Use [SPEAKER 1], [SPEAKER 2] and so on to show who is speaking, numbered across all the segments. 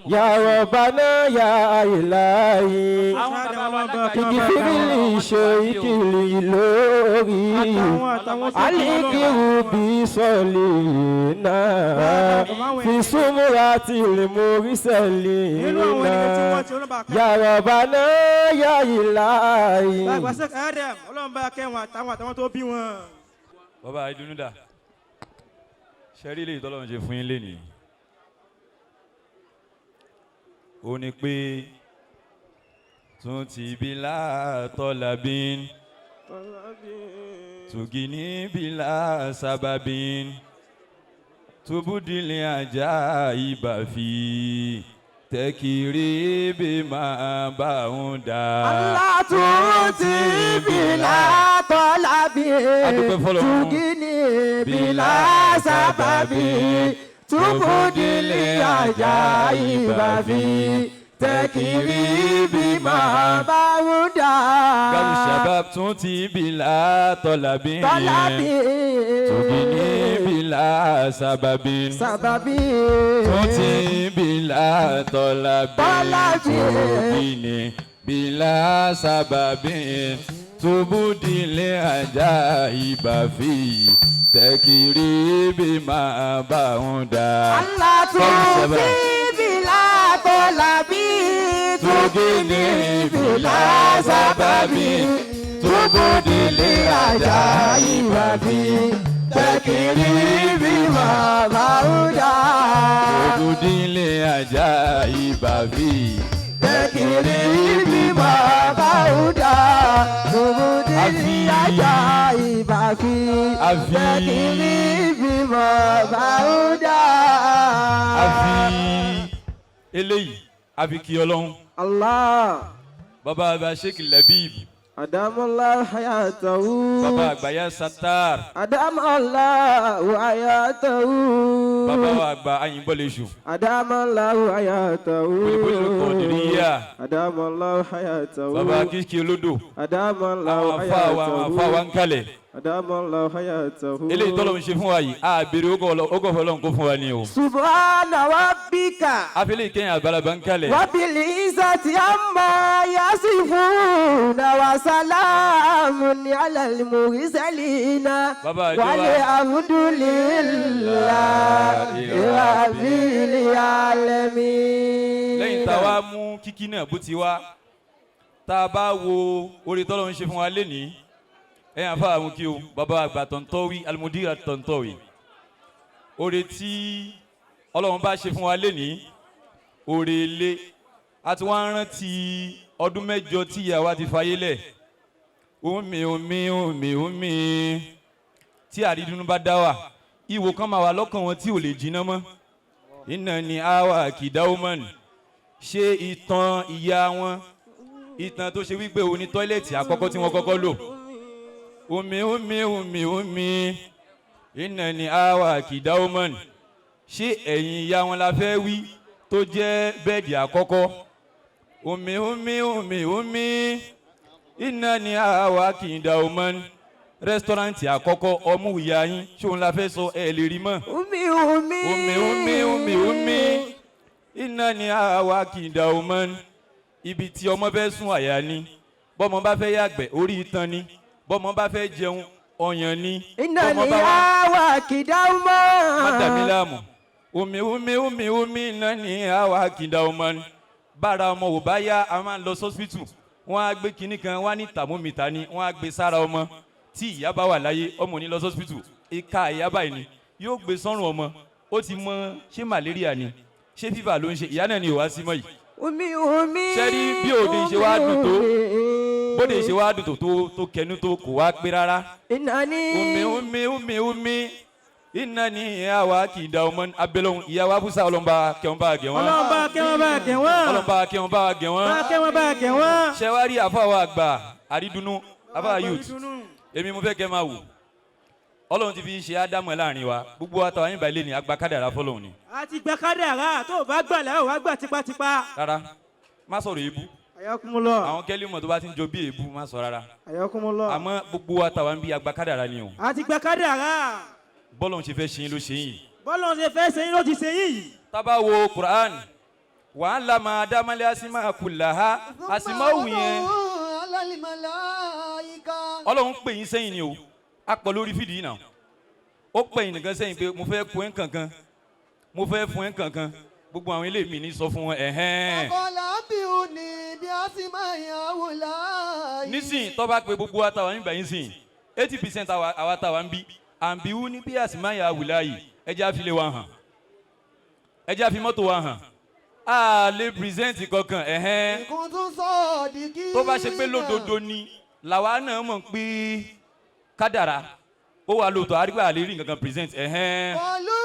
[SPEAKER 1] Ya Rabbana ya ilahi. Igifirili shoikili lori. Alikiru bisolina. Fisumurati limuriselina. Ya Rabbana ya ilahi.
[SPEAKER 2] Baba Aridunnu dà. Ṣẹ́rí lè tọ́lọ́run ṣe fún yín lénìí. Ó ní pé tún ti bílá tọ́lábín tùgìní bílá sábàbín túbúdílé ajá ìbàfí tẹ́kìrí bí máa bá ń dà.
[SPEAKER 1] Allah tún ti bílá tọ́lábín tùgìní bílá sábàbín túbúdílé ajá ìbàfí tẹ́kìrí bí máa bá ń dà.
[SPEAKER 2] Garu Shabab tún ti bílá tọ́lábín tùgìní bílá sábàbín tún ti bílá tọ́lábín tùgìní bílá sábàbín túbúdílé ajá ìbàfí tẹ́kìrí bí máa bá ń dà.
[SPEAKER 1] Allah tún ti bílá tọ́lábín tùgìní bílá sábàbín túbúdílé ajá ìbàfí tẹ́kìrí bí máa bá ń dà.
[SPEAKER 2] Túbúdílé ajá ìbàfí
[SPEAKER 1] tẹ́kìrí bí máa bá ń dà. Túbúdílé ajá ìbàfí tẹ́kìrí bí máa bá ń dà.
[SPEAKER 2] Eléyìí àfi kí Ọlọ́run.
[SPEAKER 1] Allah.
[SPEAKER 2] Baba àgbà Sheikh Labib.
[SPEAKER 1] Adamallahu hayatahu.
[SPEAKER 2] Baba àgbà Sattar.
[SPEAKER 1] Adamallahu hayatahu.
[SPEAKER 2] Baba àgbà Ayinbọ́lẹ̀ṣù.
[SPEAKER 1] Adamallahu hayatahu.
[SPEAKER 2] Olùbọ́lẹ̀ Kọ̀dìríyà.
[SPEAKER 1] Adamallahu hayatahu.
[SPEAKER 2] Baba Kíkí Olódò.
[SPEAKER 1] Adamallahu hayatahu.
[SPEAKER 2] Àwọn afáwa ń kalẹ̀.
[SPEAKER 1] Adamallahu hayatahu.
[SPEAKER 2] Eléyìí tọ́lọ́run ṣe fún wa yìí, a béèrè ógọ́ fọlọ́run kó fún wa ní o.
[SPEAKER 1] Subhana rabbika.
[SPEAKER 2] Afẹ́lẹ́ ìkẹyìn àgbàlagbà ń kalẹ̀.
[SPEAKER 1] Rabbil izzati amma yasifuna wa salamun alal mursalina walhamdulillahi rabbil alamin.
[SPEAKER 2] Lẹ́yìn tá a wá mú kíkí náà bó ti wá, tá a bá wo oore tọ́lọ́run ṣe fún wa lénìí, ẹ̀yin àfa àwọn kí o, bàbá àgbà Tọ̀ntọ́wí Almudira Tọ̀ntọ́wí. Oore tí Ọlọ́run bá ṣe fún wa lénìí, oore ilé, a ti wá rántí ọdún mẹ́jọ tí ìyá wa ti fayé lẹ̀. Omi tí Aridunnu bá dá wà, ìwò kan máa wà lọ́kàn wọn tí ò lè jiná mọ́. Iná ni àwa kìdáwọ́mọ́nì ṣe ìtàn ìyá wọn, ìtàn tó ṣe wípé òní tọ́ílẹ̀tì àkọ́kọ́ tí wọ́n kọ́kọ́ lò. Omi iná ni àwa kìdáwọ́mọ́nì ṣé ẹ̀yìn ìyá wọn la fẹ́ wí tó jẹ́ bẹ́ẹ̀dì àkọ́kọ́. Omi iná ni àwa kìdáwọ́mọ́nì rẹ́sítọ́rántì àkọ́kọ́ ọmú ìyá yín ṣé òun la fẹ́ sọ ẹ̀ lè rí mọ́. Omi iná ni àwa kìdáwọ́mọ́nì ibi tí ọmọ fẹ́ sùn àyà ni, bọ́mọ bá fẹ́ yàgbẹ́ orí itan ni, bọ́mọ bá fẹ́ jẹun ọyàn ni.
[SPEAKER 1] Iná ni àwa kìdáwọ́mọ́nì.
[SPEAKER 2] Má dà mí láàmú. Omi iná ni àwa kìdáwọ́mọ́nì. Bára ọmọ ò bá yá a máa ń lọ sọ́sìpìtù, wọ́n á gbé kinní kan wá ní tàmómìtà ni wọ́n á gbé sára ọmọ. Tí ìyá bá wà láyé ọmọ ò ní lọ sọ́sìpìtù, ìka ìyá báyìí ni yóò gbé sọ́rùn ọmọ, ó ti mọ ṣé màlẹ́ríà ni ṣé fífà ló ń ṣe, ìyá náà ni ò wá sí mọ́ yìí. Sẹ́rí bí òde ṣe wá dùn tó, bóde ṣe wá dùn tó kẹnu tó kò wá pé rárá. Omi iná ni àwa kìdáwọ́mọ́nì abẹ́lẹ́hùn ìyá wa búṣà ọlọ́mọba kẹwọn bá gẹ̀ wọ́n. Ṣé wá rí àfáwà àgbà Aridunnu àfáwà youth, èmi mo fẹ́ kẹ́ máa wò. Ọlọ́run ti fi ṣe ádámọ̀ láàrin wa, gbogbo wa tàwa yín balẹ̀ ní agba kádàrá fọlọ́run ni.
[SPEAKER 3] A ti gba kádàrá, tó o bá gbà lẹ́wọ̀ wá gbà tipátipá.
[SPEAKER 2] Rárá, má sọ̀rọ̀ èébú.
[SPEAKER 3] Ayakumullah.
[SPEAKER 2] Àwọn kẹ́lí mọ̀ tó bá ti ń jọ bí èébú má sọ rárá.
[SPEAKER 3] Ayakumullah.
[SPEAKER 2] Àmọ́ gbogbo wa tàwa ń bí agba kádàrá ni o.
[SPEAKER 3] A ti gba kádàrá.
[SPEAKER 2] Bọ́lọ́run ṣe fẹ́ ṣe yín ló ṣe yín.
[SPEAKER 3] Bọ́lọ́run ṣe fẹ́ ṣe yín ló ti ṣe yín yìí.
[SPEAKER 2] Tá bá wo Quran wàhálà máa dámálẹ̀ àsìmá kùlàhá àsìmá òun yẹn ọlọ́run pè yín sẹ́yìn ni o a pọ̀ lórí fídì yìí náà ó pè yín nìkan sẹ́yìn pé mo fẹ́ kó ẹ̀ kankan mo fẹ́ fún ẹ̀ kankan gbogbo àwọn ilé mi ní sọ fún wọn ẹ̀hẹ́n.
[SPEAKER 1] àkọlà bí o ní bí a sì máa yàn wò láàyè.
[SPEAKER 2] nísìnyí tó bá pe gbogbo wa tàwa nígbà yín sìn 80% àwa tàwa ń bí àǹbíwú ní bí a sì máa yàn wò láàyè ẹ jẹ́ àfilé wa hàn ẹ jẹ́ àfi mọ́tò wa hàn a lè pírẹsẹ̀ntì kankan ẹ̀hẹ́n.
[SPEAKER 1] ìkún tún sọ ọ̀dì kí.
[SPEAKER 2] tó bá ṣe pé lódodo ni làwa náà mọ̀ pé kádàrá ó wà lóòótọ́ àrígbà àlè rí nǹkan pírẹsẹ̀ntì ẹ̀hẹ́n.
[SPEAKER 1] pọ̀lú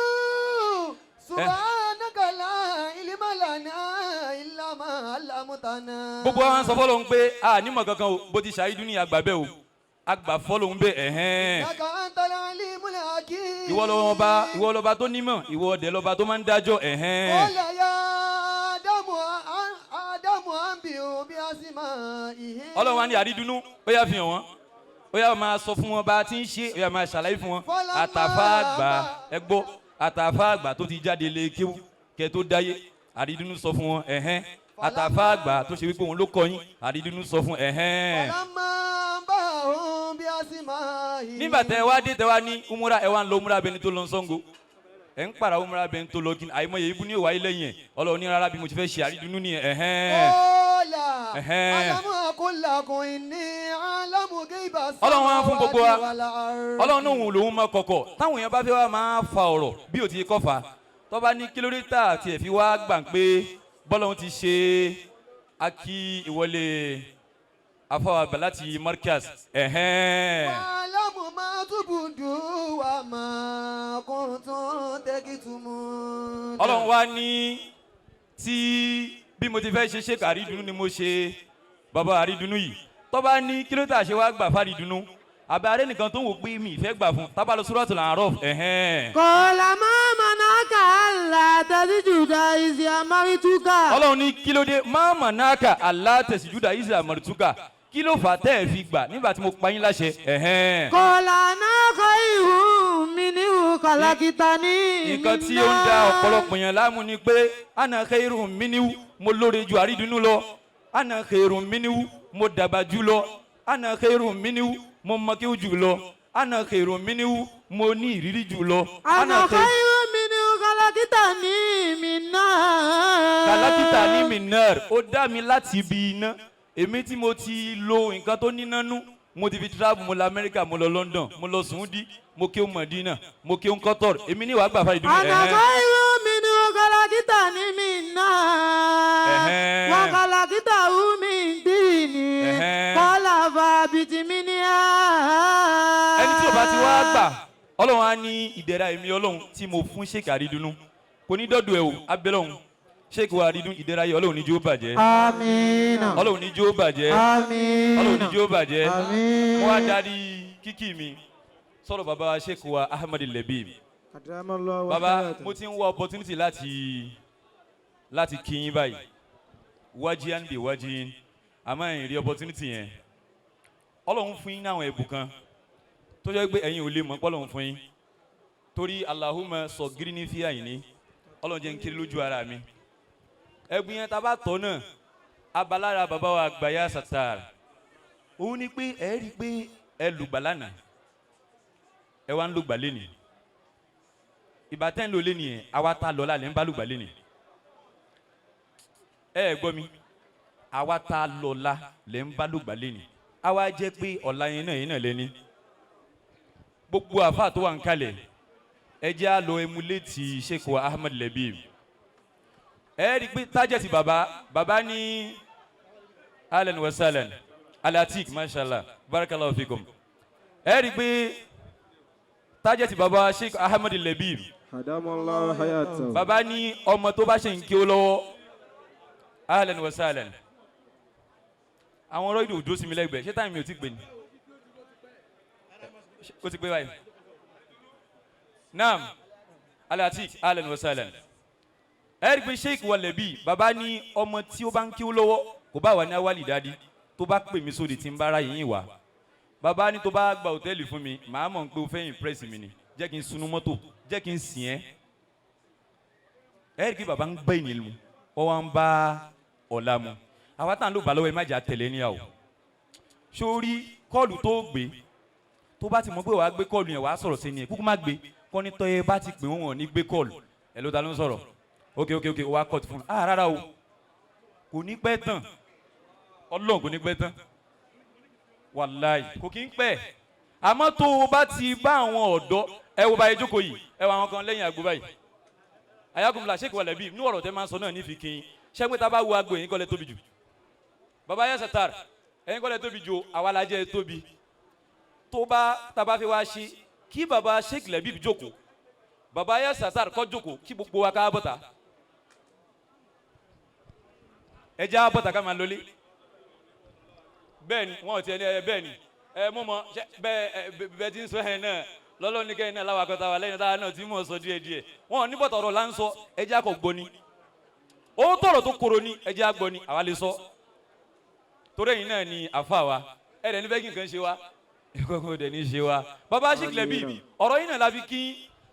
[SPEAKER 1] subhanakala ilimalana ilama alamutana.
[SPEAKER 2] gbogbo àwọn sọ fọlọ́hún pé a nímọ̀ kankan o bó ti ṣàyídú ní àgbà bẹ́ẹ̀ o àgbà fọlọ́hún bẹ́ẹ̀ ẹ̀hẹ́n.
[SPEAKER 1] kàkà antala alimul hakim.
[SPEAKER 2] ìwọ lọ́ba tó nímọ̀ ìwọ ọ̀dẹ̀ lọ́ba tó máa ń dájọ́ ẹ̀hẹ́n.
[SPEAKER 1] kọ́lá ya ádámù àǹbì o bí a sì máa ìhé.
[SPEAKER 2] ọlọ́run wa ní àrídùnnú ó yá fi hàn wọ́n ó yá máa sọ fún wọn bá a ti ń ṣe ó yá máa ṣàlàyé fún wọn àtàfà àgbà ẹ gbọ́ àtàfà àgbà tó ti jáde lé kéwú kẹ tó dáyé àrídùnnú sọ fún wọn ẹ̀hẹ́n àtàfà àgbà tó ṣe wípé òun ló kọ yín àrídùnnú sọ fún ẹ̀hẹ́n.
[SPEAKER 1] ọ̀làmà bá òun bí a sì máa ìhé.
[SPEAKER 2] nígbà tẹ wá dé tẹ wá ní umura ẹ wá ń lọ umura bẹni tó lọ Ṣàngó ẹ ń para umura bẹni tó lọ kí àìmọye ibú ní ìwà ilé yẹn ọlọ́run ní rárá bí mo ti fẹ́ ṣe àrídùnnú ni ẹ̀hẹ́n.
[SPEAKER 1] kọ́lá alamu akólakùn ìní alamu gébà sáwà
[SPEAKER 2] ọlọ́run wá fún gbogbo wa
[SPEAKER 1] wàlà àrùn.
[SPEAKER 2] ọlọ́run náà lòun mọ kọ̀kọ̀ táwọn èèyàn bá fẹ́ wá máa fa ọ̀rọ̀ bí ò ti kọ́ fa tó bá ní kílódétà àti ẹ̀fí wá gbà pé bọ́lọ́run ti ṣe akí ìwọlé afọwàgbà láti Markaz ẹ̀hẹ́n.
[SPEAKER 1] alamu máa túbùdù wà máa kún tún tẹ́kìtùmù.
[SPEAKER 2] ọlọ́run wá ní tí bí mo ti fẹ́ ṣe Sheikh Aridunnu ni mo ṣe bàbá Aridunnu yìí tó bá ní kílódétà ṣe wá gbà f'Aridunnu àbẹ arẹ nìkan tó ń wò pé mi ìfẹ́ gbà fún tábàlù Suratul A'raf ẹ̀hẹ́n.
[SPEAKER 1] kọ́lá máa mọ̀nà kàálà tẹ̀síjúdà ìsì àmárìtúkà.
[SPEAKER 2] ọlọ́run ní kílódé máa mọ̀ náà kà Allah tẹ̀síjúdà ìsì àmọ̀rìtúkà kí ló fà tẹ́ ẹ̀ fi gbà nígbà tí mo pa yín láṣẹ ẹ̀hẹ́n.
[SPEAKER 1] kọ́lá náà kọ́ ìhù mi ní ìhù kàlákìtà ní.
[SPEAKER 2] nǹkan tí ó ń da ọ̀pọ̀lọpọ̀ yẹn láàmú ni pé ana khairun minhu mo lóore ju Aridunnu lọ ana khairun minhu mo dàgbà jù lọ ana khairun minhu mo mọ̀kíw jù lọ ana khairun minhu mo ní ìrírí jù lọ.
[SPEAKER 1] ana khairu minhu kàlákìtà ní mi náà.
[SPEAKER 2] kàlákìtà ní mi náà ó dá mi láti ibi iná èmi tí mo ti lo nǹkan tó níná nú mo ti fi travel mo lọ Amẹ́ríkà mo lọ London mo lọ Saudi mo kéwù Madina mo kéwù Qatar èmi ní ìwà gbà fún Aridunnu.
[SPEAKER 1] ana khairu minhu kàlákìtà ní mi náà. wà kàlákìtà wù mí dìní. kọ́lá fàbìtì mi ní à.
[SPEAKER 2] ẹni tí o bá ti wá gbà ọlọ́run á ní ìdẹ̀ra èmi ọlọ́run tí mo fún Sheikh Aridunnu kò ní dọ́dọ̀ ẹ̀ o abẹ́lọ́run Sheikh Aridunnu ìdẹ̀ra yìí ọlọ́run ní jó bàjẹ́.
[SPEAKER 1] àmín.
[SPEAKER 2] ọlọ́run ní jó bàjẹ́.
[SPEAKER 1] àmín.
[SPEAKER 2] ọlọ́run ní jó bàjẹ́.
[SPEAKER 1] àmín.
[SPEAKER 2] mo wá darí kíkì mi sọ̀rọ̀ bàbá Sheikh wa Ahmad Lebib. bàbá mo ti ń wá opportunity láti kí yín báyìí wájíán bí wájíán àmọ́ ẹ̀yìn rí opportunity yẹn ọlọ́run fún yín ní àwọn ẹ̀bùn kan tó jẹ́ pé ẹ̀yin ò lè mọ̀ pọ́lọ́run fún yín torí Allahumma sọ̀gírí fi àyìn ní ọlọ́run jẹ́ ń kiri lójú ara mi ẹ̀bùn yẹn tá a bá tọ́ náà abalára bàbá wa àgbáyà Sattar òun ni pé ẹ rí i pé ẹ lùgbà lánàá ẹ wá ń lùgbà lénìí ìbátan ló lénìí yẹn àwa tá a lọ lálẹ́ ń bá lùgbà lénìí ẹ gbọ́ mi àwa tá a lọ la lẹ́ ń bá lùgbà lénìí àwa jẹ́ pé ọ̀la yẹn náà lẹ́ni gbogbo àfa tó wà ń kalẹ̀ ẹ jẹ́ à lọ emuléètì Sheikh wa Ahmad Lebib ẹ rí i pé tájẹ̀tì bàbá ní allen wasalan alatik mashallah barakallahu fikum ẹ rí i pé tájẹ̀tì bàbá Sheikh Ahmad Lebib
[SPEAKER 4] hadamallahu hayatahu
[SPEAKER 2] bàbá ní ọmọ tó bá ṣe ń kí ó lọ́wọ́ allen wasalan àwọn ọ̀rọ̀ ìdò òdó sí mi lẹ́gbẹ̀ẹ́ ṣé táìmì ò ti pè ní ó ti pé báyìí naam alatik allen wasalan ẹ rí i pé Sheikh wa Lebib bàbá ní ọmọ tí ó bá ń kí ó lọ́wọ́ kò bá wà ní awali dadi tó bá pè mí sóde tí ń bára yìnyín wá bàbá ní tó bá gba hòtẹ́ẹ̀lì fún mi màá mọ̀ pé o fẹ́ impress mi ni jẹ́ kí n sunu mọ́tò jẹ́ kí n sìn ẹ́ ẹ rí i pé bàbá ń gbẹ́ ìnìyàn mu ó wá ń bá ọ̀la mu àwa tá à ń lò bá lọ́wọ́ ẹ má jà tẹ̀lé níyàwó sórí kọ́ọ̀lù tó gbé tó bá ti mọ̀ pé wàá gbé kọ́ọ̀lù yẹn wàá sọ̀rọ̀ sí ni ẹ̀ kúkú má gbé kọ́ ní tọ́ ẹ bá ti pè wọ́n ní gbé kọ́ọ̀lù ẹ̀ ló ta ló ń sọ̀rọ̀ ok wàá kọ́ọ̀tù fún un rárá o kò ní pẹ́ tán ọlọ́run kò ní pẹ́ tán wàláì kò kí ń pẹ́ àmọ́ tó o bá ti bá àwọn ọ̀dọ́ ẹ wo báyìí jókòó yìí ẹ wo àwọn kan lẹ́yìn àgbo báyìí ayagunla sheik walabi ní ọ̀rọ̀ tẹ́ máa ń sọ náà ní fi kin ṣẹ́gbẹ́ tá a bá wo agbo yẹn kọ́lẹ̀ tóbi jù baba yẹn satar ẹ̀yin kọ́lẹ̀ tóbi jù àwa la jẹ́ tóbi tó bá taba fi wá ṣe kí baba sheik labib jókòó baba yẹn satar kọ́ jókòó kí gbogbo wa ká bọ́ta ẹ jẹ́ bọ́ta ká máa lọlé bẹ́ẹ̀ ni wọ́n ti ẹni bẹ́ẹ̀ ni mú mọ bẹ́ẹ̀ ti ń sọ ẹ̀ náà lọ́lọ́ ní kẹ́hìn náà láwa kọta wa lẹ́yìn táwa náà tí mò ń sọ díẹ̀ wọn ò ní bọ̀tọ̀ ọ̀rọ̀ là ń sọ ẹjẹ́ àkọ́ gbọ́ ni ó tọ̀rọ̀ tó koro ní ẹjẹ́ àgbọ́ ni àwa lè sọ torí ẹ̀yin náà ni àfa wa ẹ̀rẹ̀ ní fẹ́ kí nǹkan ṣe wa ìkọ̀kọ̀ dẹ̀ ní ṣe wa bàbá Sheikh Labib ọ̀rọ̀ yìí náà la fi kí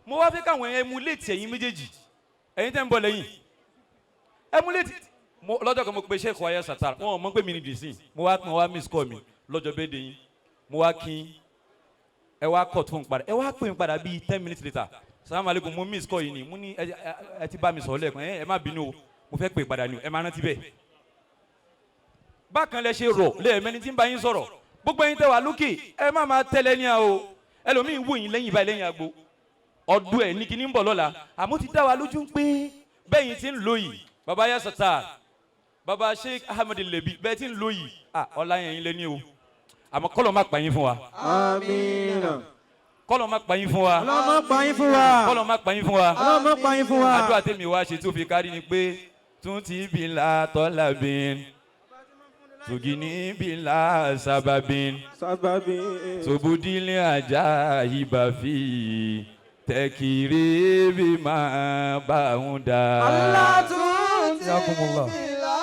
[SPEAKER 2] mo wá fẹ́ káwọn emulate ẹ̀yin méjèèjì ẹ̀yin tẹ́ ń bọ̀ lẹ́yìn emulate lọ́jọ́ kan mo pe Sheikh wáyé satar wọn ò mọ̀ pé mi ni dìísìn mo wá miss call mi lọ́jọ́ bẹ́ẹ̀ dé yín mo wá kí ẹ wá kọ̀ tó ń padà ẹ wá pè ń padà bíi 10 minutes later salamu aleykum mo miss call yìí ni mo ní ẹ ti bá mi sọ̀rọ̀ lẹ́ẹ̀kan ẹ má bínú o mo fẹ́ pè padà ni ẹ má rántí bẹ́ẹ̀. bákan lẹ ṣe rọ̀ lẹ́ẹ̀mẹ́ni tí ń bá yín sọ̀rọ̀ gbogbo ẹ̀yin tẹ́ wà lókè ẹ má máa tẹ́lẹ̀ ní à o ẹlòmíín wò yín lẹ́yìn báyìí lẹ́yìn àgbo ọdún ẹ̀ ní kíní ń bọ̀ lọ́la àmọ́ ti dá wa lójú pé bẹ́yìn ti ń lò yìí baba yasata baba Sheikh Ahmed Labib bẹ́ẹ̀ ti ń lò yìí ọ̀la yẹn lé ní o àmọ́ kọ́lọ̀ má pa yín fún wa.
[SPEAKER 4] Àmín.
[SPEAKER 2] kọ́lọ̀ má pa yín fún wa.
[SPEAKER 3] Ọlọ́run má pa yín fún wa.
[SPEAKER 2] kọ́lọ̀ má pa yín fún wa.
[SPEAKER 3] Ọlọ́run má pa yín fún wa.
[SPEAKER 2] àdúrà tèmi wá ṣe tó fi kárí ni pé tún ti bí la tọ́lá bin tògìní bí la sábàbin tòbúdílé ajá ìbàfí tẹ̀kìrì bí máa bá òun dá.
[SPEAKER 1] Allah tún ti bí la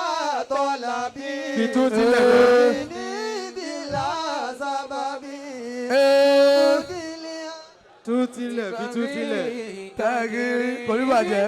[SPEAKER 1] tọ́lá bin
[SPEAKER 4] tútílẹ̀ fi tútílẹ̀.
[SPEAKER 1] tagiri kò ní bàjẹ́.